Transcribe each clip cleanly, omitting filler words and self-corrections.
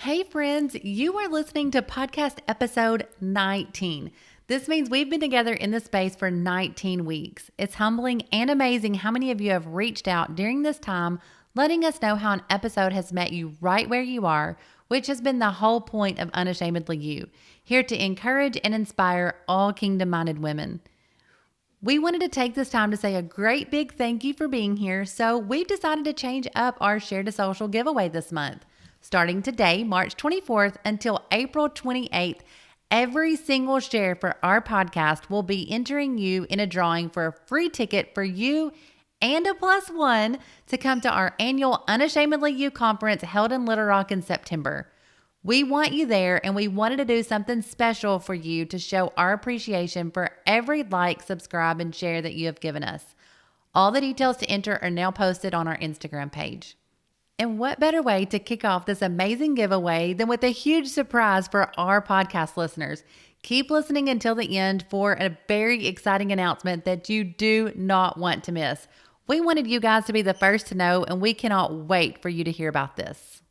Hey friends, you are listening to podcast episode 19. This means we've been together in this space for 19 weeks. It's humbling and amazing how many of you have reached out during this time, letting us know how an episode has met you right where you are, which has been the whole point of Unashamedly You, here to encourage and inspire all kingdom-minded women. We wanted to take this time to say a great big thank you for being here, so we've decided to change up our Share to Social giveaway this month. Starting today, March 24th until April 28th, every single share for our podcast will be entering you in a drawing for a free ticket for you and a plus one to come to our annual Unashamedly You conference held in Little Rock in September. We want you there, and we wanted to do something special for you to show our appreciation for every like, subscribe, and share that you have given us. All the details to enter are now posted on our Instagram page. And what better way to kick off this amazing giveaway than with a huge surprise for our podcast listeners? Keep listening until the end for a very exciting announcement that you do not want to miss. We wanted you guys to be the first to know, and we cannot wait for you to hear about this.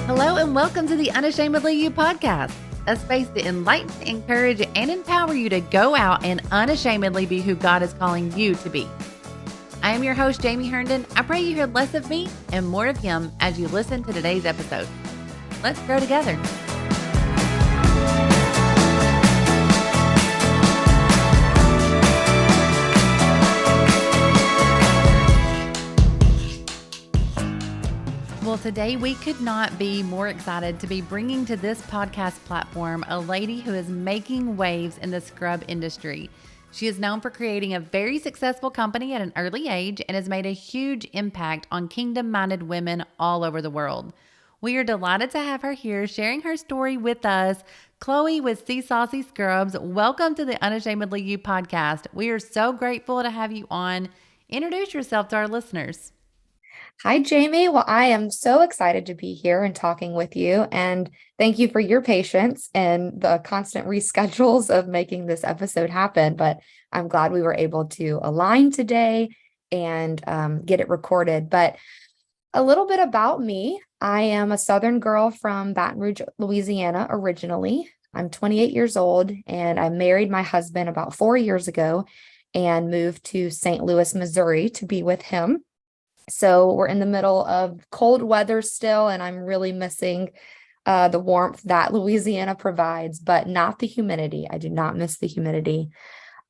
Hello and welcome to the Unashamedly You podcast, a space to enlighten, encourage, and empower you to go out and unashamedly be who God is calling you to be. I am your host, Jamie Herndon. I pray you hear less of me and more of Him as you listen to today's episode. Let's grow together. Well, today we could not be more excited to be bringing to this podcast platform a lady who is making waves in the scrub industry. She is known for creating a very successful company at an early age and has made a huge impact on kingdom-minded women all over the world. We are delighted to have her here sharing her story with us. Chloé with Saucy Scrubs, welcome to the Unashamedly You podcast. We are so grateful to have you on. Introduce yourself to our listeners. Hi, Jamie. Well, I am so excited to be here and talking with you. And thank you for your patience and the constant reschedules of making this episode happen. But I'm glad we were able to align today and get it recorded. But a little bit about me. I am a Southern girl from Baton Rouge, Louisiana, originally. I'm 28 years old, and I married my husband about 4 years ago and moved to St. Louis, Missouri to be with him. So we're in the middle of cold weather still, and I'm really missing the warmth that Louisiana provides, but not the humidity. I do not miss the humidity.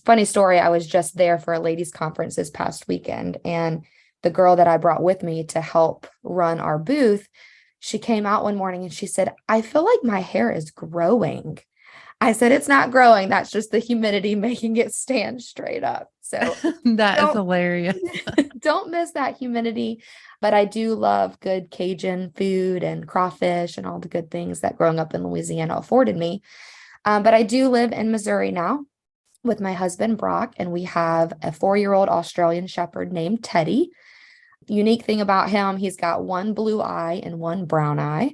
Funny story, I was just there for a ladies' conference this past weekend, and the girl that I brought with me to help run our booth, she came out one morning and she said, "I feel like my hair is growing." I said, "It's not growing. That's just the humidity making it stand straight up." So That is hilarious. don't miss that humidity, but I do love good Cajun food and crawfish and all the good things that growing up in Louisiana afforded me. But I do live in Missouri now with my husband, Brock, and we have a 4-year-old Australian Shepherd named Teddy. Unique thing about him, he's got one blue eye and one brown eye.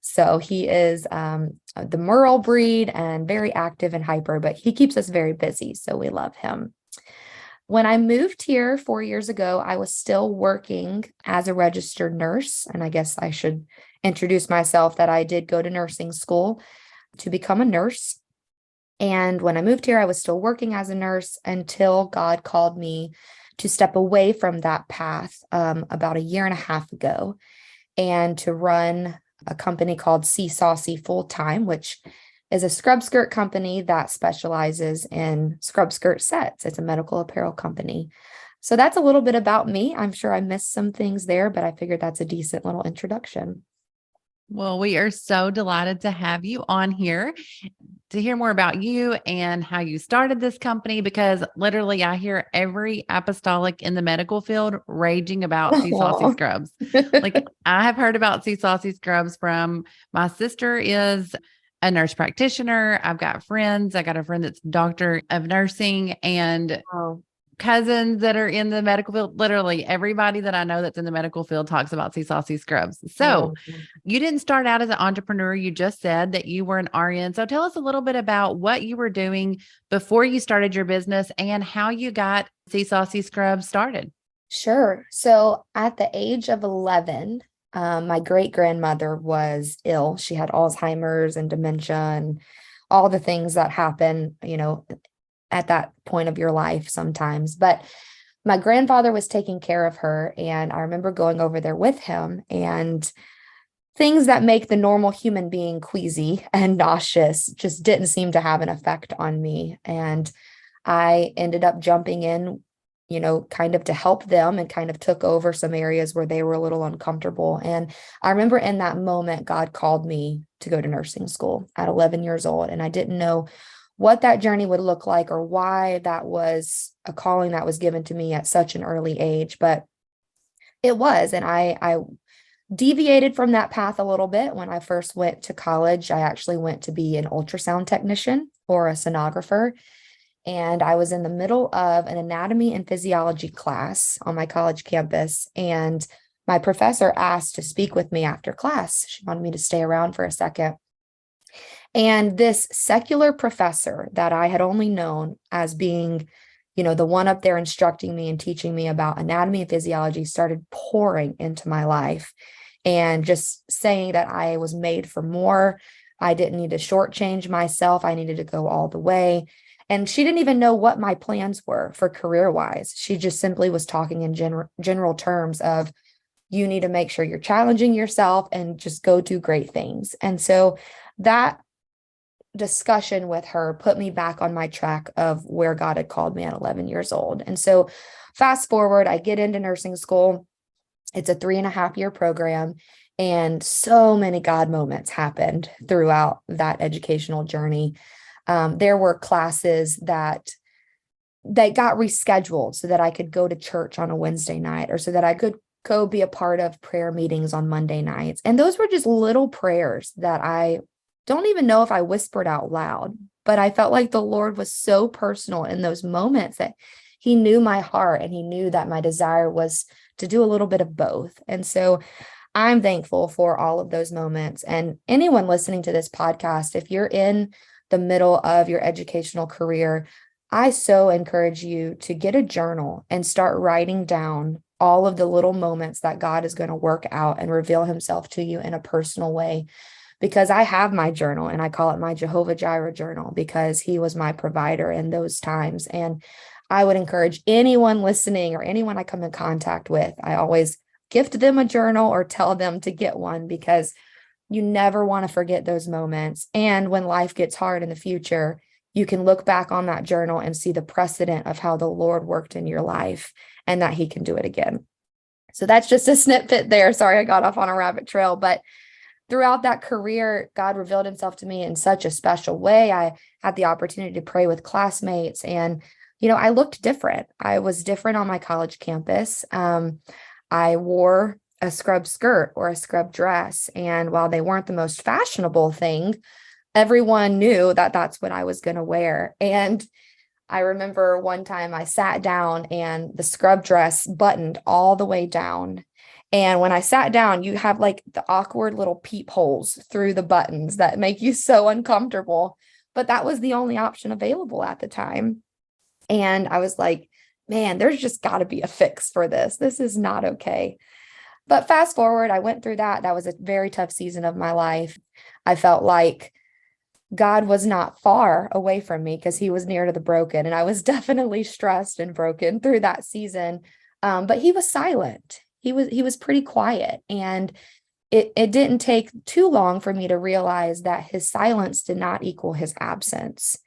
So he is the Merle breed and very active and hyper, but he keeps us very busy. So we love him. When I moved here 4 years ago, I was still working as a registered nurse. And I guess I should introduce myself that I did go to nursing school to become a nurse. And when I moved here, I was still working as a nurse until God called me to step away from that path about a year and a half ago and to run a company called Saucy full-time, which is a scrub skirt company that specializes in scrub skirt sets. It's a medical apparel company. So that's a little bit about me. I'm sure I missed some things there, but I figured that's a decent little introduction. Well, we are so delighted to have you on here to hear more about you and how you started this company, because literally I hear every apostolic in the medical field raging about Saucy Scrubs. Like I have heard about Saucy Scrubs from my sister is a nurse practitioner. I've got friends. I got a friend that's doctor of nursing, and cousins that are in the medical field. Literally everybody that I know that's in the medical field talks about Saucy Scrubs. So Mhm. you didn't start out as an entrepreneur. You just said that you were an RN. So tell us a little bit about what you were doing before you started your business and how you got Saucy Scrubs started. Sure. So at the age of 11, my great grandmother was ill. She had Alzheimer's and dementia and all the things that happen, at that point of your life sometimes. But my grandfather was taking care of her. And I remember going over there with him, and things that make the normal human being queasy and nauseous just didn't seem to have an effect on me. And I ended up jumping in, kind of to help them, and kind of took over some areas where they were a little uncomfortable. And I remember in that moment, God called me to go to nursing school at 11 years old. And I didn't know what that journey would look like or why that was a calling that was given to me at such an early age, but it was. And I deviated from that path a little bit. When I first went to college, I actually went to be an ultrasound technician or a sonographer. And I was in the middle of an anatomy and physiology class on my college campus. And my professor asked to speak with me after class. She wanted me to stay around for a second. And this secular professor that I had only known as being, the one up there instructing me and teaching me about anatomy and physiology started pouring into my life and just saying that I was made for more. I didn't need to shortchange myself. I needed to go all the way. And she didn't even know what my plans were for career-wise. She just simply was talking in general terms of, you need to make sure you're challenging yourself and just go do great things. And so that discussion with her put me back on my track of where God had called me at 11 years old. And so fast forward, I get into nursing school. It's a 3.5-year program. And so many God moments happened throughout that educational journey. There were classes that got rescheduled so that I could go to church on a Wednesday night, or so that I could go be a part of prayer meetings on Monday nights. And those were just little prayers that I don't even know if I whispered out loud, but I felt like the Lord was so personal in those moments that he knew my heart, and he knew that my desire was to do a little bit of both. And so I'm thankful for all of those moments. And anyone listening to this podcast, if you're in the middle of your educational career, I so encourage you to get a journal and start writing down all of the little moments that God is going to work out and reveal himself to you in a personal way. Because I have my journal, and I call it my Jehovah Jireh journal, because he was my provider in those times. And I would encourage anyone listening or anyone I come in contact with, I always gift them a journal or tell them to get one, because you never want to forget those moments. And when life gets hard in the future, you can look back on that journal and see the precedent of how the Lord worked in your life, and that he can do it again. So that's just a snippet there. Sorry, I got off on a rabbit trail, but throughout that career, God revealed himself to me in such a special way. I had the opportunity to pray with classmates, and, I looked different. I was different on my college campus. I wore a scrub skirt or a scrub dress. And while they weren't the most fashionable thing, everyone knew that that's what I was going to wear. And I remember one time I sat down and the scrub dress buttoned all the way down. And when I sat down, you have like the awkward little peepholes through the buttons that make you so uncomfortable. But that was the only option available at the time. And I was like, man, there's just got to be a fix for this. This is not okay. But fast forward, I went through that. That was a very tough season of my life. I felt like God was not far away from me, because he was near to the broken. And I was definitely stressed and broken through that season. But he was silent. He was pretty quiet. And it didn't take too long for me to realize that his silence did not equal his absence.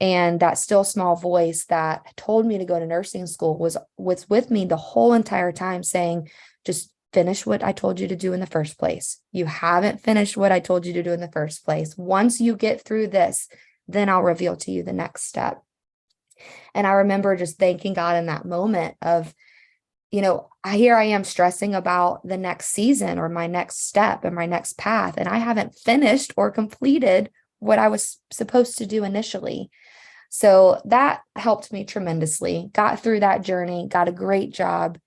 And that still small voice that told me to go to nursing school was with me the whole entire time, saying, just finish what I told you to do in the first place. You haven't finished what I told you to do in the first place. Once you get through this, then I'll reveal to you the next step. And I remember just thanking God in that moment of, here I am stressing about the next season or my next step and my next path, and I haven't finished or completed what I was supposed to do initially. So that helped me tremendously. Got through that journey, got a great job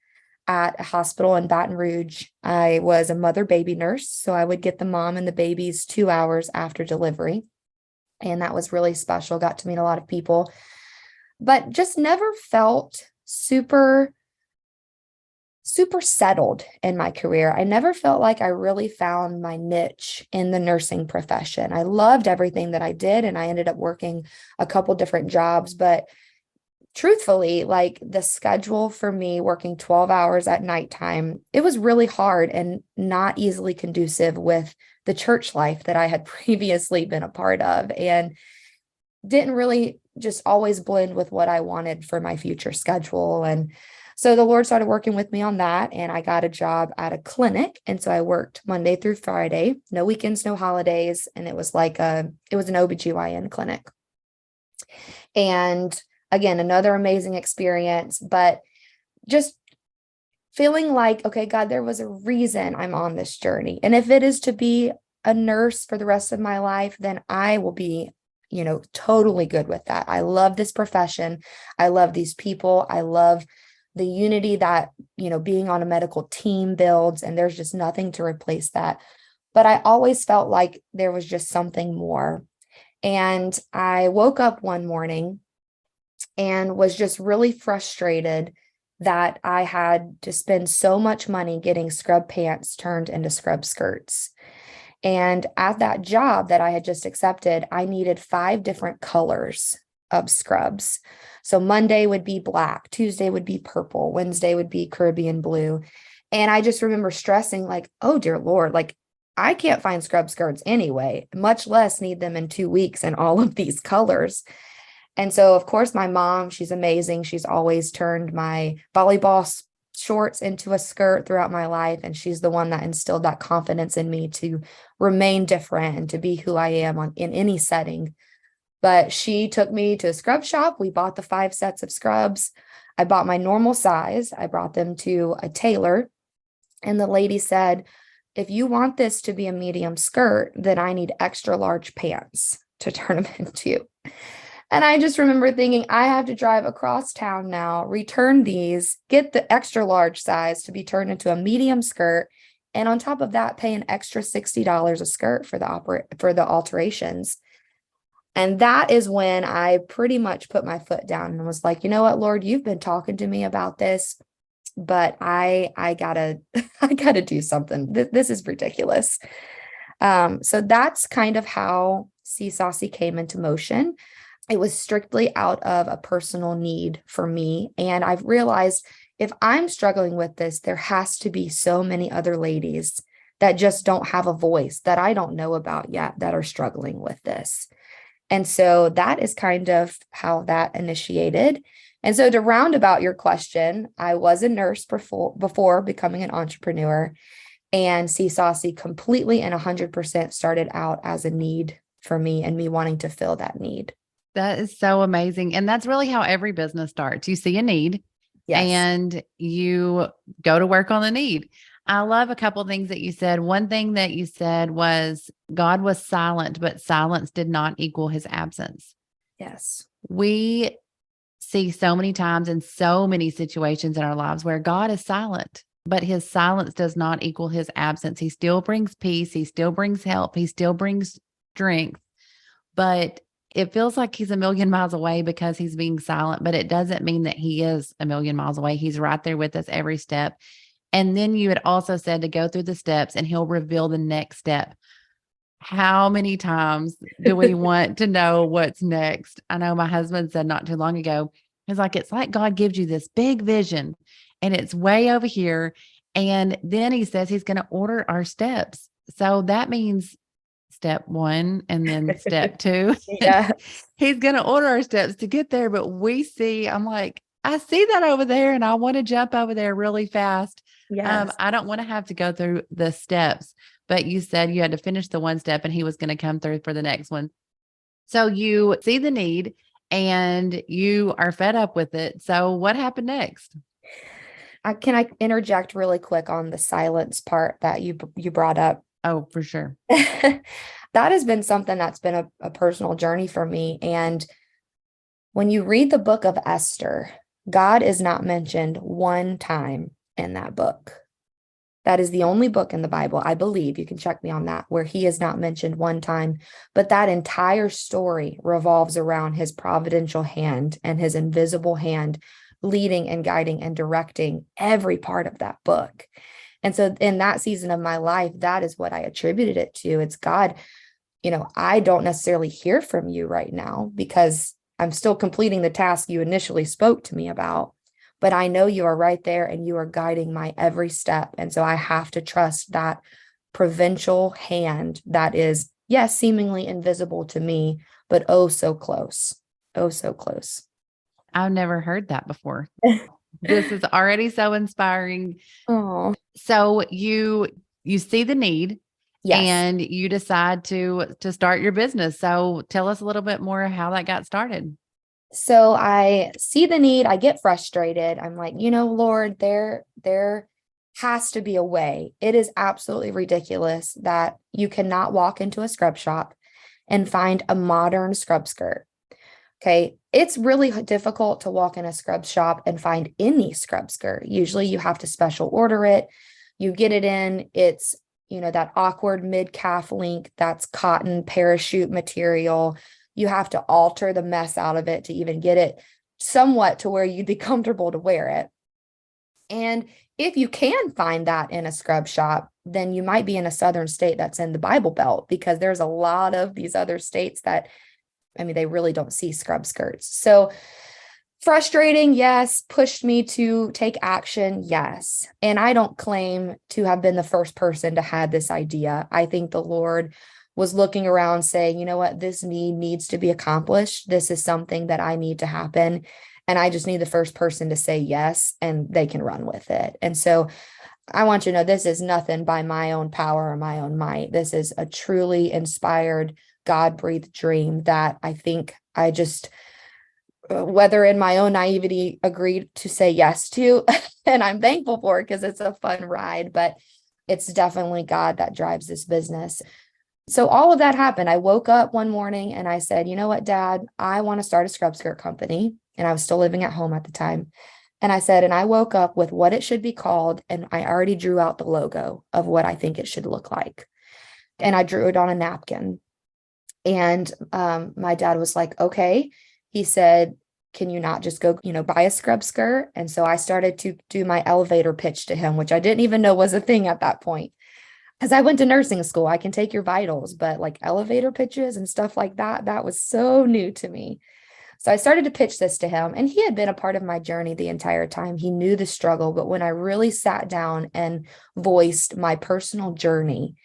at a hospital in Baton Rouge. I was a mother baby nurse, so I would get the mom and the babies 2 hours after delivery. And that was really special. Got to meet a lot of people, but just never felt super settled in my career. I never felt like I really found my niche in the nursing profession. I loved everything that I did, and I ended up working a couple different jobs, but truthfully, like the schedule for me working 12 hours at nighttime, it was really hard and not easily conducive with the church life that I had previously been a part of, and didn't really just always blend with what I wanted for my future schedule. And so the Lord started working with me on that, and I got a job at a clinic. And so I worked Monday through Friday, no weekends, no holidays. And it was it was an OBGYN clinic. And again, another amazing experience, but just feeling like, okay, God, there was a reason I'm on this journey. And if it is to be a nurse for the rest of my life, then I will be, totally good with that. I love this profession. I love these people. I love the unity that, being on a medical team builds, and there's just nothing to replace that. But I always felt like there was just something more. And I woke up one morning and was just really frustrated that I had to spend so much money getting scrub pants turned into scrub skirts. And at that job that I had just accepted, I needed 5 different colors of scrubs. So Monday would be black, Tuesday would be purple, Wednesday would be Caribbean blue. And I just remember stressing like, oh dear Lord, like I can't find scrub skirts anyway, much less need them in 2 weeks in all of these colors. And so, of course, my mom, she's amazing. She's always turned my volleyball shorts into a skirt throughout my life. And she's the one that instilled that confidence in me to remain different and to be who I am in any setting. But she took me to a scrub shop. We bought the 5 sets of scrubs. I bought my normal size. I brought them to a tailor. And the lady said, if you want this to be a medium skirt, then I need extra large pants to turn them into. And I just remember thinking, I have to drive across town now, return these, get the extra large size to be turned into a medium skirt. And on top of that, pay an extra $60 a skirt for the alterations. And that is when I pretty much put my foot down and was like, you know what, Lord, you've been talking to me about this, but I gotta, I gotta do something. This is ridiculous. So that's kind of how See Saucy came into motion. It was strictly out of a personal need for me. And I've realized if I'm struggling with this, there has to be so many other ladies that just don't have a voice that I don't know about yet that are struggling with this. And so that is kind of how that initiated. And so to round about your question, I was a nurse before becoming an entrepreneur, and See Saucy completely and 100% started out as a need for me and me wanting to fill that need. That is so amazing. And that's really how every business starts. You see a need and you go to work on the need. I love a couple of things that you said. One thing that you said was God was silent, but silence did not equal his absence. Yes. We see so many times in so many situations in our lives where God is silent, but his silence does not equal his absence. He still brings peace. He still brings help. He still brings strength, but it feels like he's a million miles away because he's being silent, but it doesn't mean that he is a million miles away. He's right there with us every step. And then you had also said to go through the steps and he'll reveal the next step. How many times do we want to know what's next? I know my husband said not too long ago, it's like God gives you this big vision and it's way over here. And then he says he's going to order our steps. So that means step 1 and then step 2. Yeah. He's going to order our steps to get there. But I'm like, I see that over there and I want to jump over there really fast. Yes. I don't want to have to go through the steps, but you said you had to finish the one step and he was going to come through for the next one. So you see the need and you are fed up with it. So what happened next? Can I interject really quick on the silence part that you brought up? Oh, for sure. That has been something that's been a personal journey for me. And When you read the book of Esther, God is not mentioned one time in that book. That is the only book in the Bible, I believe, you can check me on that, where he is not mentioned one time. But that entire story revolves around his providential hand and his invisible hand leading and guiding and directing every part of that book. And so in that season of my life, that is what I attributed it to. It's God, I don't necessarily hear from you right now because I'm still completing the task you initially spoke to me about. But I know you are right there and you are guiding my every step. And so I have to trust that providential hand that is, yes, seemingly invisible to me, but oh, so close. Oh, so close. I've never heard that before. This is already so inspiring. Oh, So you see the need yes. and you decide to start your business. So tell us a little bit more how that got started. So I see the need, I get frustrated. I'm like, Lord, there has to be a way. It is absolutely ridiculous that you cannot walk into a scrub shop and find a modern scrub skirt. Okay. It's really difficult to walk in a scrub shop and find any scrub skirt. Usually you have to special order it. You get it in, it's, that awkward mid-calf link, that's cotton parachute material. You have to alter the mess out of it to even get it somewhat to where you'd be comfortable to wear it. And if you can find that in a scrub shop, then you might be in a southern state that's in the Bible Belt, because there's a lot of these other states that, they really don't see scrub skirts. So frustrating, yes. Pushed me to take action, yes. And I don't claim to have been the first person to have this idea. I think the Lord was looking around saying, you know what, this need needs to be accomplished. This is something that I need to happen. And I just need the first person to say yes, and they can run with it. And so I want you to know this is nothing by my own power or my own might. This is a truly inspired, God-breathed dream that I think I just, whether in my own naivety, agreed to say yes to. And I'm thankful for it because it's a fun ride, but it's definitely God that drives this business. So all of that happened. I woke up one morning and I said, you know what, Dad, I want to start a scrub skirt company. And I was still living at home at the time. And I said, and I woke up with what it should be called. And I already drew out the logo of what I think it should look like. And I drew it on a napkin. And my dad was like, okay. He said, can you not just go, buy a scrub skirt? And so I started to do my elevator pitch to him, which I didn't even know was a thing at that point. Because I went to nursing school, I can take your vitals, but like elevator pitches and stuff like that, that was so new to me. So I started to pitch this to him, and he had been a part of my journey the entire time. He knew the struggle, but when I really sat down and voiced my personal journey,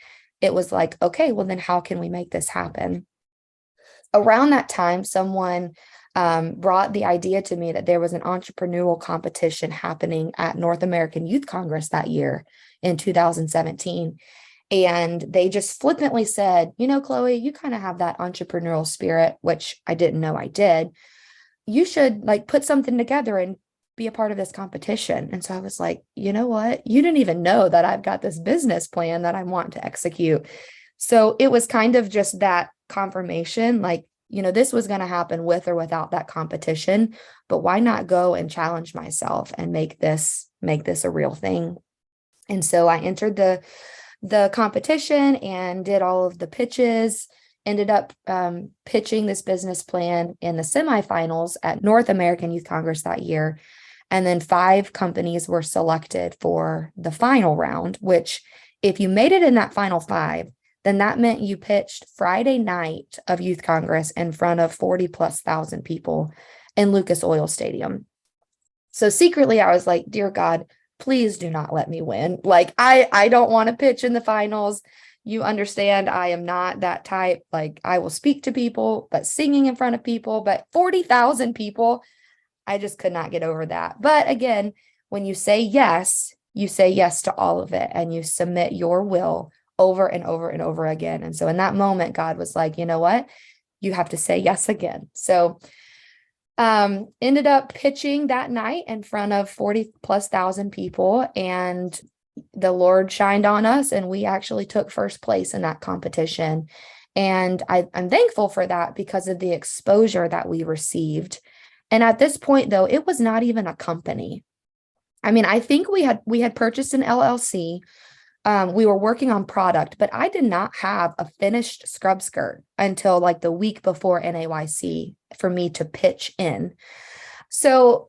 it was like, okay, well then how can we make this happen? Around that time, someone brought the idea to me that there was an entrepreneurial competition happening at North American Youth Congress that year in 2017. And they just flippantly said, Chloe, you kind of have that entrepreneurial spirit, which I didn't know I did. You should put something together and be a part of this competition. And so I was like, you know what? You didn't even know that I've got this business plan that I want to execute. So it was kind of just that confirmation, this was going to happen with or without that competition, but why not go and challenge myself and make this a real thing? And so I entered the competition and did all of the pitches, ended up pitching this business plan in the semifinals at North American Youth Congress that year. And then 5 companies were selected for the final round, which if you made it in that final 5, then that meant you pitched Friday night of Youth Congress in front of 40,000+ people in Lucas Oil Stadium. So secretly, I was like, dear God, please do not let me win. I don't want to pitch in the finals. You understand, I am not that type. I will speak to people, but singing in front of people, but 40,000 people, I just could not get over that. But again, when you say yes to all of it, and you submit your will over and over and over again. And so in that moment, God was like, you know what? You have to say yes again. So ended up pitching that night in front of 40,000+ people, and the Lord shined on us, and we actually took first place in that competition. And I'm thankful for that because of the exposure that we received And at this point, though, it was not even a company. I mean, I think we had purchased an LLC. We were working on product, but I did not have a finished scrub skirt until like the week before NAYC for me to pitch in. So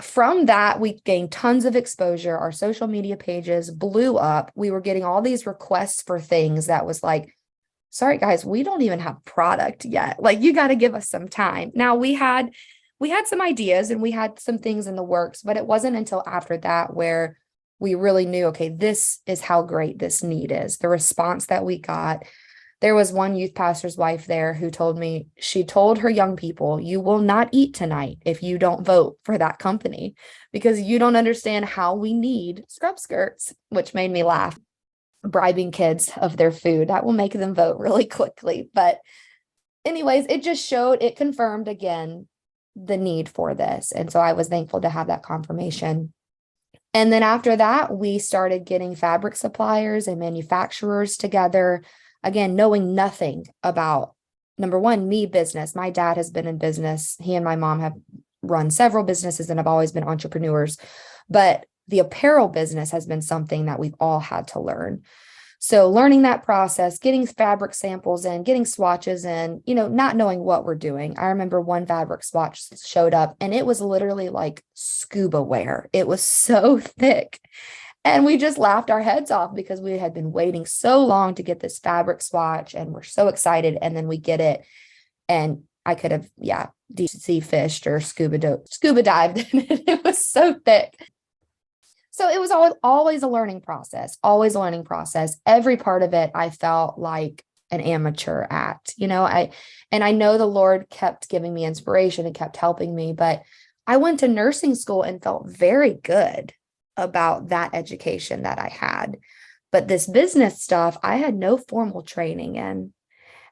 from that, we gained tons of exposure. Our social media pages blew up. We were getting all these requests for things that was like, sorry, guys, we don't even have product yet. Like, you got to give us some time. Now we had some ideas and we had some things in the works, but it wasn't until after that where we really knew, okay, this is how great this need is. The response that we got. There was one youth pastor's wife there who told me, she told her young people, you will not eat tonight if you don't vote for that company, because you don't understand how we need scrub skirts, which made me laugh. Bribing kids of their food, that will make them vote really quickly. But anyways, it confirmed again the need for this. And so I was thankful to have that confirmation. And then after that, we started getting fabric suppliers and manufacturers together. Again, knowing nothing about, number one, me business. My dad has been in business. He and my mom have run several businesses and have always been entrepreneurs. But the apparel business has been something that we've all had to learn. So learning that process, getting fabric samples in, getting swatches in, not knowing what we're doing. I remember one fabric swatch showed up and it was literally like scuba wear. It was so thick. And we just laughed our heads off because we had been waiting so long to get this fabric swatch and we're so excited. And then we get it. And I could have, deep sea fished or scuba dived. It was so thick. So it was always a learning process, always a learning process. Every part of it, I felt like an amateur at, I know the Lord kept giving me inspiration and kept helping me, but I went to nursing school and felt very good about that education that I had. But this business stuff, I had no formal training in.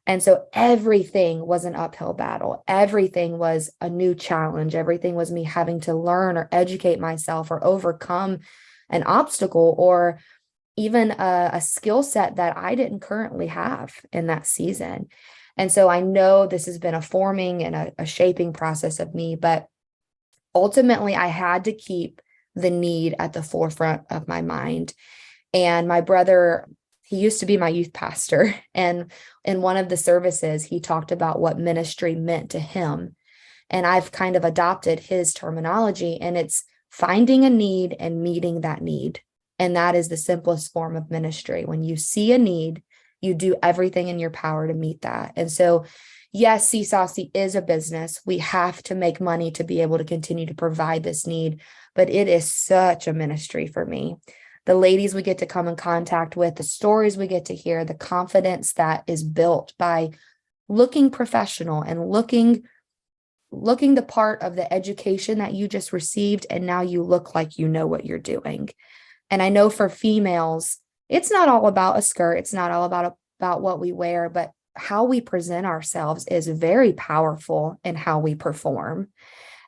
And so everything was an uphill battle. Everything was a new challenge. Everything was me having to learn or educate myself or overcome an obstacle or even a skill set that I didn't currently have in that season. And so I know this has been a forming and a shaping process of me, but ultimately I had to keep the need at the forefront of my mind. And my brother, he used to be my youth pastor. And in one of the services, he talked about what ministry meant to him. And I've kind of adopted his terminology, and it's finding a need and meeting that need. And that is the simplest form of ministry. When you see a need, you do everything in your power to meet that. And so, yes, See Saucy is a business. We have to make money to be able to continue to provide this need, but it is such a ministry for me. The ladies we get to come in contact with, the stories we get to hear, the confidence that is built by looking professional and looking the part of the education that you just received, and now you look like you know what you're doing. And I know for females, it's not all about a skirt. It's not all about what we wear, but how we present ourselves is very powerful in how we perform.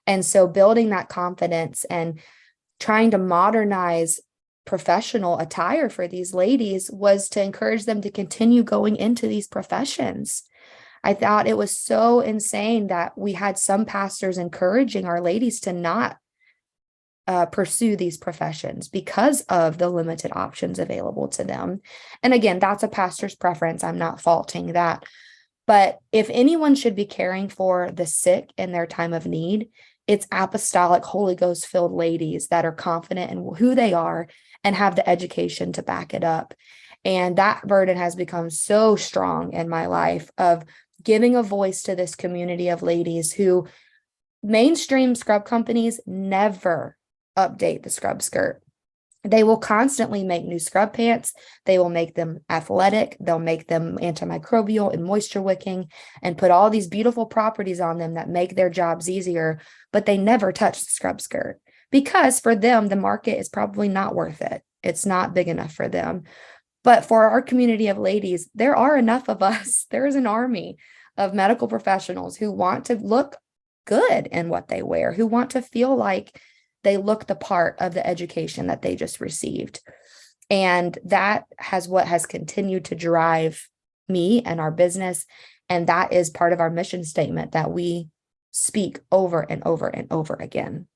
And so building that confidence and trying to modernize professional attire for these ladies was to encourage them to continue going into these professions. I thought it was so insane that we had some pastors encouraging our ladies to not pursue these professions because of the limited options available to them. And again, that's a pastor's preference. I'm not faulting that. But if anyone should be caring for the sick in their time of need, it's apostolic, Holy Ghost filled ladies that are confident in who they are and have the education to back it up. And that burden has become so strong in my life of giving a voice to this community of ladies who mainstream scrub companies never update the scrub skirt. They will constantly make new scrub pants. They will make them athletic. They'll make them antimicrobial and moisture wicking and put all these beautiful properties on them that make their jobs easier, but they never touch the scrub skirt because for them, the market is probably not worth it. It's not big enough for them. But for our community of ladies, there are enough of us. There is an army of medical professionals who want to look good in what they wear, who want to feel like they look the part of the education that they just received. And that what has continued to drive me and our business. And that is part of our mission statement, that we speak over and over and over again.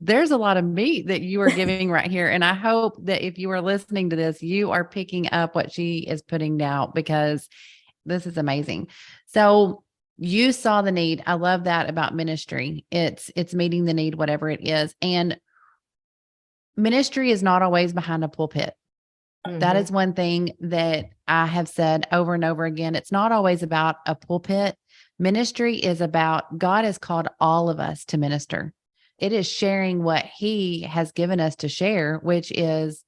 There's a lot of meat that you are giving right here. And I hope that if you are listening to this, you are picking up what she is putting down, because this is amazing. So you saw the need. I love that about ministry. It's meeting the need, whatever it is. And ministry is not always behind a pulpit. That Mm-hmm. is one thing that I have said over and over again. It's not always about a pulpit. Ministry is about, God has called all of us to minister. It is sharing what he has given us to share, which is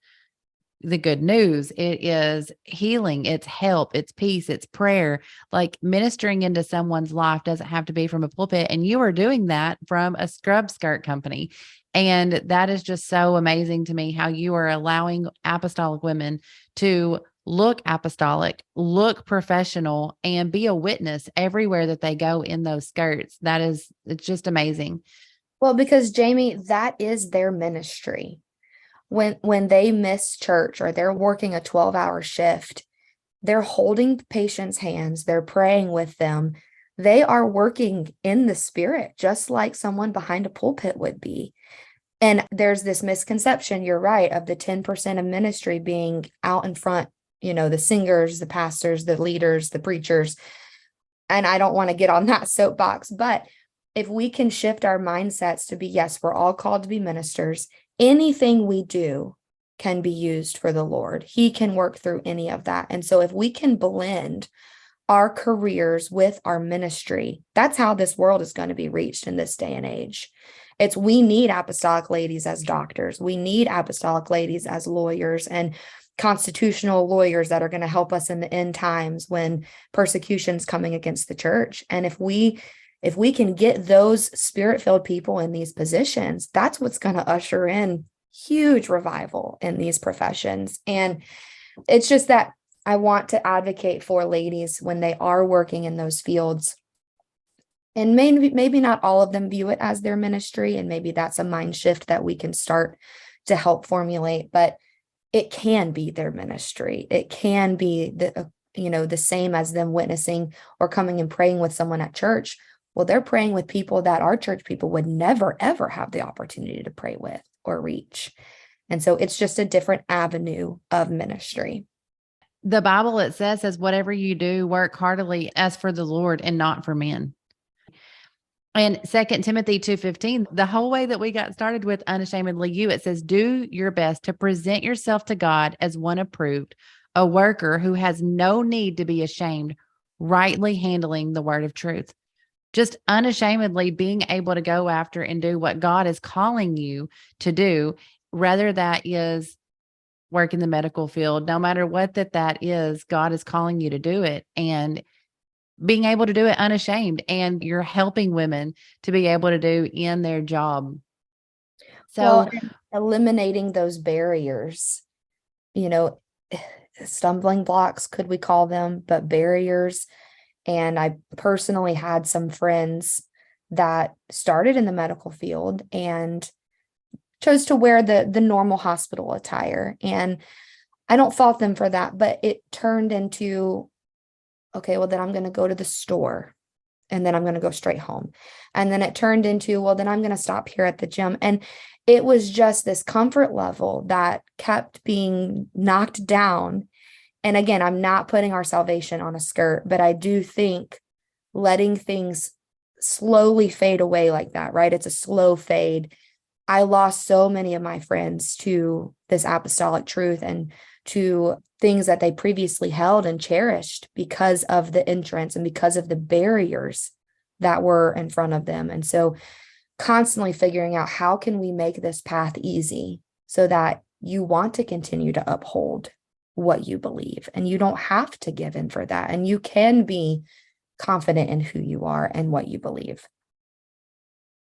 the good news. It is healing, it's help, it's peace, it's prayer. Like, ministering into someone's life doesn't have to be from a pulpit. And you are doing that from a scrub skirt company. And that is just so amazing to me, how you are allowing apostolic women to look apostolic, look professional, and be a witness everywhere that they go in those skirts. It's just amazing. Well, because Jamie, that is their ministry. When they miss church or they're working a 12-hour shift, they're holding patients' hands, they're praying with them. They are working in the spirit, just like someone behind a pulpit would be. And there's this misconception, you're right, of the 10% of ministry being out in front, the singers, the pastors, the leaders, the preachers. And I don't want to get on that soapbox, but if we can shift our mindsets to be, yes, we're all called to be ministers. Anything we do can be used for the Lord. He can work through any of that. And so if we can blend our careers with our ministry, that's how this world is going to be reached in this day and age. We need apostolic ladies as doctors. We need apostolic ladies as lawyers and constitutional lawyers that are going to help us in the end times when persecution's coming against the church. And if we can get those spirit-filled people in these positions, that's what's going to usher in huge revival in these professions. And it's just that I want to advocate for ladies when they are working in those fields. And maybe not all of them view it as their ministry, and maybe that's a mind shift that we can start to help formulate, but it can be their ministry. It can be the same as them witnessing or coming and praying with someone at church. Well, they're praying with people that our church people would never, ever have the opportunity to pray with or reach. And so it's just a different avenue of ministry. The Bible, it says, whatever you do, work heartily as for the Lord and not for men. And 2 Timothy 2:15, the whole way that we got started with Unashamedly You, it says, do your best to present yourself to God as one approved, a worker who has no need to be ashamed, rightly handling the word of truth. Just unashamedly being able to go after and do what God is calling you to do, whether that is work in the medical field, no matter what that is, God is calling you to do it. And being able to do it unashamed, and you're helping women to be able to do in their job. So, eliminating those barriers, stumbling blocks, could we call them, but barriers. And I personally had some friends that started in the medical field and chose to wear the normal hospital attire. And I don't fault them for that, but it turned into, okay, well, then I'm going to go to the store and then I'm going to go straight home. And then it turned into, well, then I'm going to stop here at the gym. And it was just this comfort level that kept being knocked down. And again, I'm not putting our salvation on a skirt, but I do think letting things slowly fade away like that, right? It's a slow fade. I lost so many of my friends to this apostolic truth and to things that they previously held and cherished because of the entrance and because of the barriers that were in front of them. And so constantly figuring out, how can we make this path easy so that you want to continue to uphold what you believe, and you don't have to give in for that, and you can be confident in who you are and what you believe.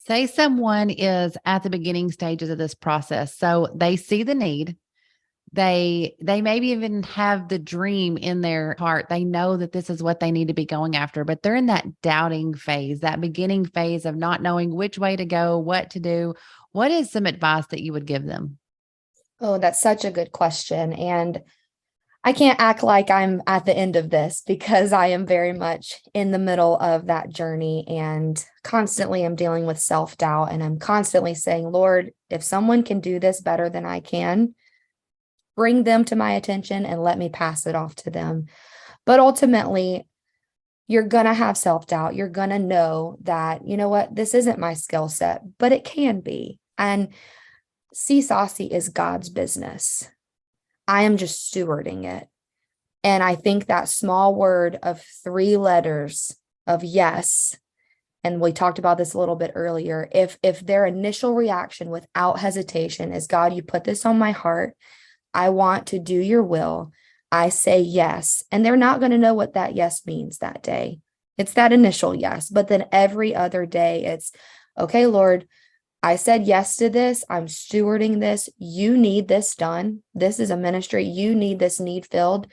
Say someone is at the beginning stages of this process, so they see the need. They maybe even have the dream in their heart. They know that this is what they need to be going after, but they're in that doubting phase, that beginning phase of not knowing which way to go, what to do. What is some advice that you would give them? Oh, that's such a good question. And I can't act like I'm at the end of this because I am very much in the middle of that journey and constantly am dealing with self-doubt. And I'm constantly saying, Lord, if someone can do this better than I can, bring them to my attention and let me pass it off to them. But ultimately, you're going to have self-doubt. You're going to know that, you know what, this isn't my skill set, but it can be. And See Saucy is God's business. I am just stewarding it. And I think that small word of 3 letters of yes, and we talked about this a little bit earlier, if their initial reaction without hesitation is, God, you put this on my heart, I want to do your will, I say yes. And they're not going to know what that yes means that day. It's that initial yes. But then every other day it's, okay, Lord, I said yes to this. I'm stewarding this. You need this done. This is a ministry. You need this need filled.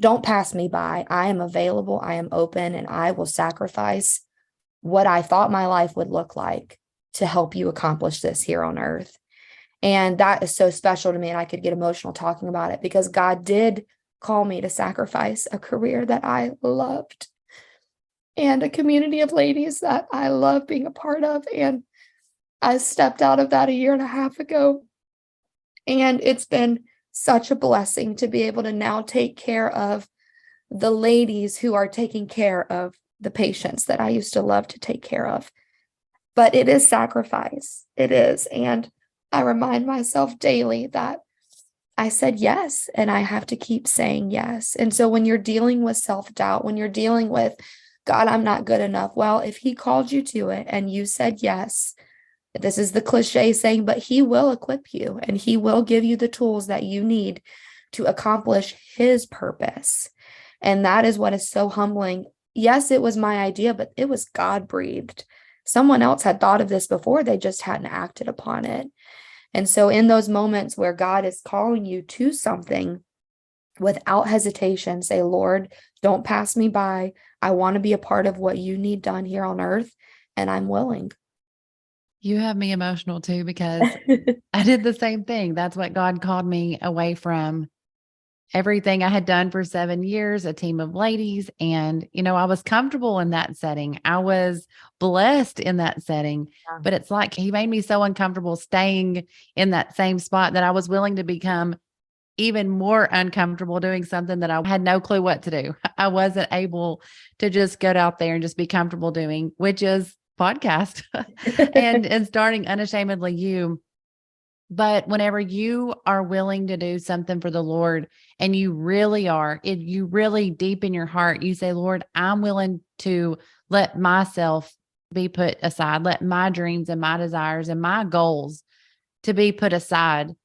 Don't pass me by. I am available. I am open, and I will sacrifice what I thought my life would look like to help you accomplish this here on earth. And that is so special to me. And I could get emotional talking about it because God did call me to sacrifice a career that I loved and a community of ladies that I love being a part of. And I stepped out of that a year and a half ago. And it's been such a blessing to be able to now take care of the ladies who are taking care of the patients that I used to love to take care of. But it is sacrifice. It is. And I remind myself daily that I said yes, and I have to keep saying yes. And so when you're dealing with self-doubt, when you're dealing with, God, I'm not good enough. Well, if he called you to it and you said yes, this is the cliche saying, but he will equip you and he will give you the tools that you need to accomplish his purpose. And that is what is so humbling. Yes, it was my idea, but it was God breathed. Someone else had thought of this before, they just hadn't acted upon it. And so in those moments where God is calling you to something, without hesitation, say, Lord, don't pass me by. I want to be a part of what you need done here on earth, and I'm willing. You have me emotional too, because I did the same thing. That's what God called me away from everything I had done for 7 years, a team of ladies. And, I was comfortable in that setting. I was blessed in that setting, Yeah. but it's like he made me so uncomfortable staying in that same spot that I was willing to become even more uncomfortable doing something that I had no clue what to do. I wasn't able to just get out there and just be comfortable doing, which is podcast and starting Unashamedly You. But whenever you are willing to do something for the Lord and you really are, if you really deep in your heart, you say, Lord, I'm willing to let myself be put aside, let my dreams and my desires and my goals to be put aside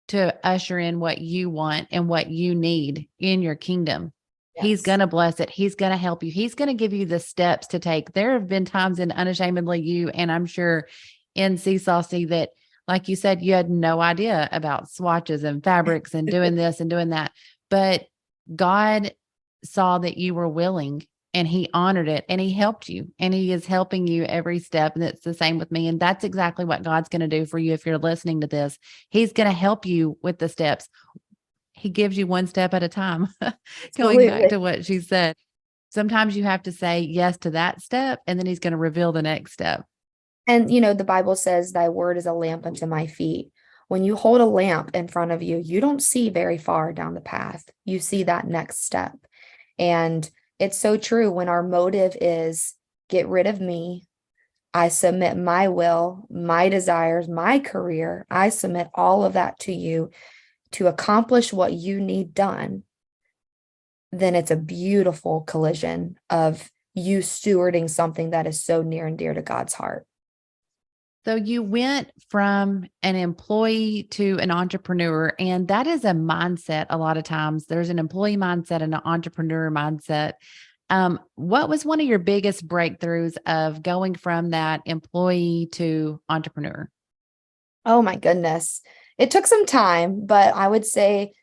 to usher in what you want and what you need in your kingdom. Yes. He's going to bless it. He's going to help you. He's going to give you the steps to take. There have been times in Unashamedly You, and I'm sure in See Saucy, that, like you said, you had no idea about swatches and fabrics and doing this and doing that. But God saw that you were willing, and he honored it, and he helped you, and he is helping you every step. And it's the same with me. And that's exactly what God's going to do for you. If you're listening to this, he's going to help you with the steps. He gives you one step at a time. Going back to what she said, sometimes you have to say yes to that step, and then he's going to reveal the next step. And, the Bible says, thy word is a lamp unto my feet. When you hold a lamp in front of you, you don't see very far down the path. You see that next step. And it's so true. When our motive is get rid of me, I submit my will, my desires, my career. I submit all of that to you to accomplish what you need done. Then it's a beautiful collision of you stewarding something that is so near and dear to God's heart. So you went from an employee to an entrepreneur, and that is a mindset. A lot of times there's an employee mindset and an entrepreneur mindset. What was one of your biggest breakthroughs of going from that employee to entrepreneur? Oh my goodness. It took some time, but I would say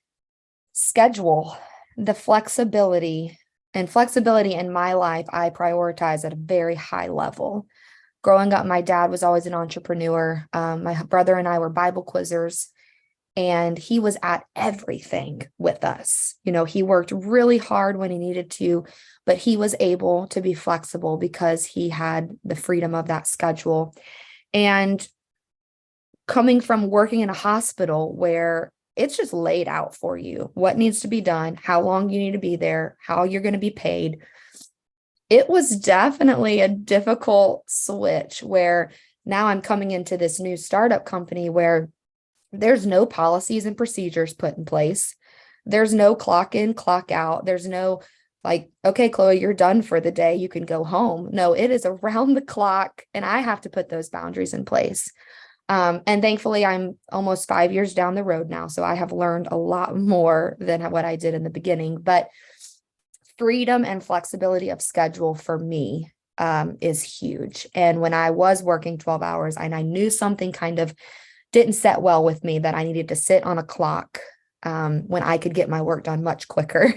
schedule, the flexibility in my life, I prioritize at a very high level. Growing up, my dad was always an entrepreneur. My brother and I were Bible quizzers. And he was at everything with us. He worked really hard when he needed to, but he was able to be flexible because he had the freedom of that schedule. And coming from working in a hospital where it's just laid out for you what needs to be done, how long you need to be there, how you're going to be paid. It was definitely a difficult switch where now I'm coming into this new startup company where there's no policies and procedures put in place. There's no clock in, clock out. There's no like, okay, Chloe, you're done for the day. You can go home. No, it is around the clock, and I have to put those boundaries in place. And thankfully, I'm almost 5 years down the road now. So I have learned a lot more than what I did in the beginning. But freedom and flexibility of schedule for me is huge. And when I was working 12 hours and I knew something kind of didn't set well with me, that I needed to sit on a clock when I could get my work done much quicker.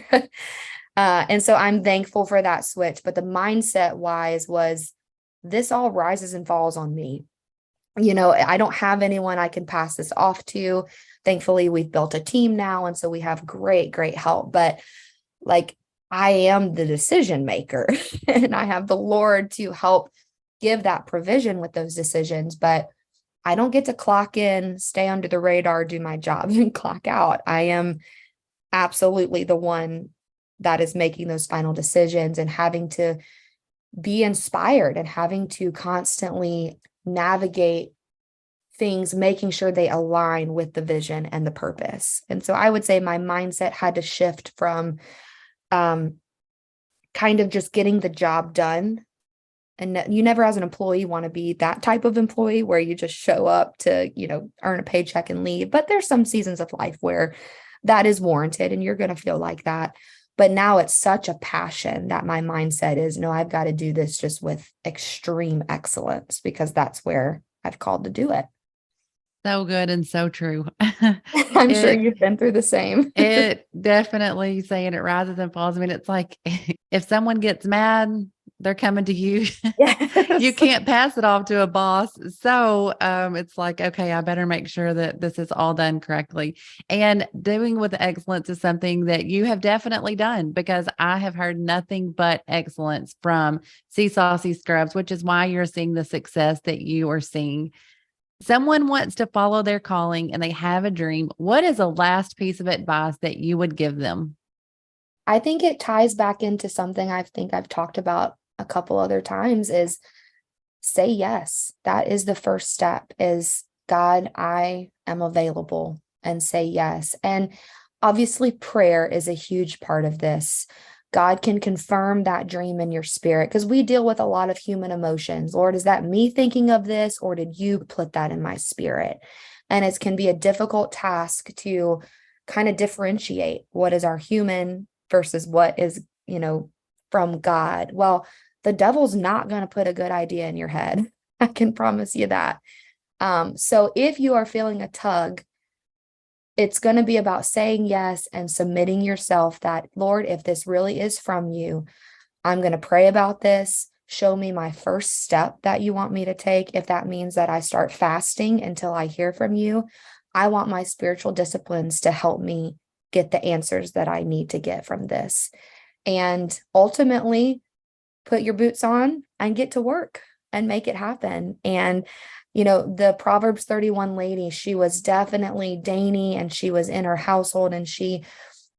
And so I'm thankful for that switch. But the mindset wise was this all rises and falls on me. I don't have anyone I can pass this off to. Thankfully, we've built a team now. And so we have great help. But like, I am the decision maker and I have the Lord to help give that provision with those decisions. But I don't get to clock in, stay under the radar, do my job, and clock out. I am absolutely the one that is making those final decisions and having to be inspired and having to constantly navigate things, making sure they align with the vision and the purpose. And so I would say my mindset had to shift from kind of just getting the job done. And you never, as an employee, want to be that type of employee where you just show up to, earn a paycheck and leave. But there's some seasons of life where that is warranted and you're going to feel like that. But now it's such a passion that my mindset is, no, I've got to do this just with extreme excellence because that's where I've called to do it. So good and so true. I'm sure you've been through the same. It definitely, saying it rises and falls. I mean, it's like if someone gets mad, they're coming to you. Yes. You can't pass it off to a boss. So it's like, okay, I better make sure that this is all done correctly. And doing with excellence is something that you have definitely done, because I have heard nothing but excellence from Saucy Scrubs, which is why you're seeing the success that you are seeing. Someone wants to follow their calling and they have a dream. What is the last piece of advice that you would give them? I think it ties back into something I think I've talked about a couple other times is say yes. That is the first step is, God, I am available, and say yes. And obviously prayer is a huge part of this. God can confirm that dream in your spirit because we deal with a lot of human emotions. Lord, is that me thinking of this, or did you put that in my spirit? And it can be a difficult task to kind of differentiate what is our human versus what is, from God. Well, the devil's not going to put a good idea in your head. I can promise you that. So if you are feeling a tug, it's going to be about saying yes and submitting yourself that, Lord, if this really is from you, I'm going to pray about this. Show me my first step that you want me to take. If that means that I start fasting until I hear from you, I want my spiritual disciplines to help me get the answers that I need to get from this. And ultimately, put your boots on and get to work and make it happen. And the Proverbs 31 lady, she was definitely dainty and she was in her household and she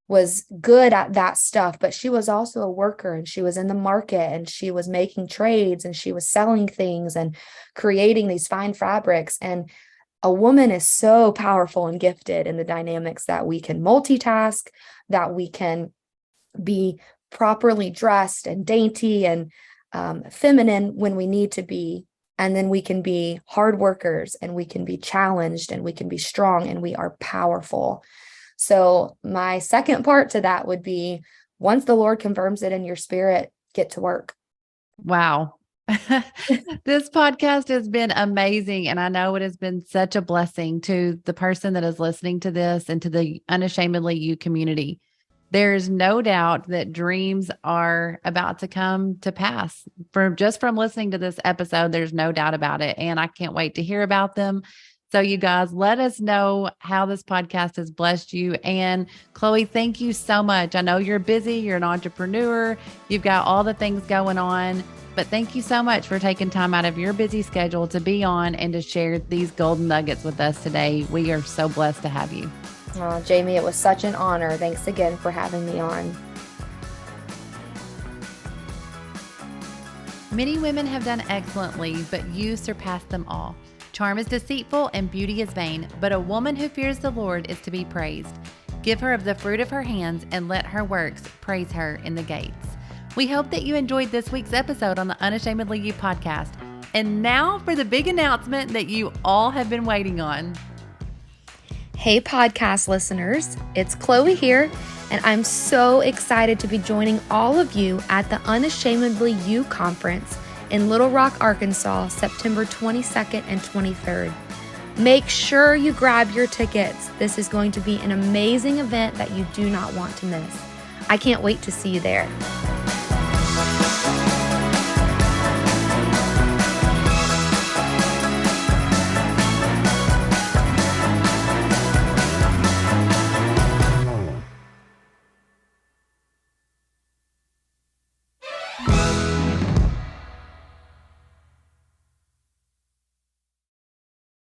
was good at that stuff, but she was also a worker and she was in the market and she was making trades and she was selling things and creating these fine fabrics. And a woman is so powerful and gifted in the dynamics that we can multitask, that we can be properly dressed and dainty and feminine when we need to be. And then we can be hard workers and we can be challenged and we can be strong and we are powerful. So my second part to that would be, once the Lord confirms it in your spirit, get to work. Wow. This podcast has been amazing. And I know it has been such a blessing to the person that is listening to this and to the Unashamedly You community. There's no doubt that dreams are about to come to pass. From listening to this episode, there's no doubt about it. And I can't wait to hear about them. So you guys, let us know how this podcast has blessed you. And Chloé, thank you so much. I know you're busy, you're an entrepreneur, you've got all the things going on, but thank you so much for taking time out of your busy schedule to be on and to share these golden nuggets with us today. We are so blessed to have you. Oh, Jamie, it was such an honor. Thanks again for having me on. Many women have done excellently, but you surpass them all. Charm is deceitful and beauty is vain, but a woman who fears the Lord is to be praised. Give her of the fruit of her hands and let her works praise her in the gates. We hope that you enjoyed this week's episode on the Unashamedly You podcast. And now for the big announcement that you all have been waiting on. Hey, podcast listeners, it's Chloe here, and I'm so excited to be joining all of you at the Unashamedly You conference in Little Rock, Arkansas, September 22nd and 23rd. Make sure you grab your tickets. This is going to be an amazing event that you do not want to miss. I can't wait to see you there.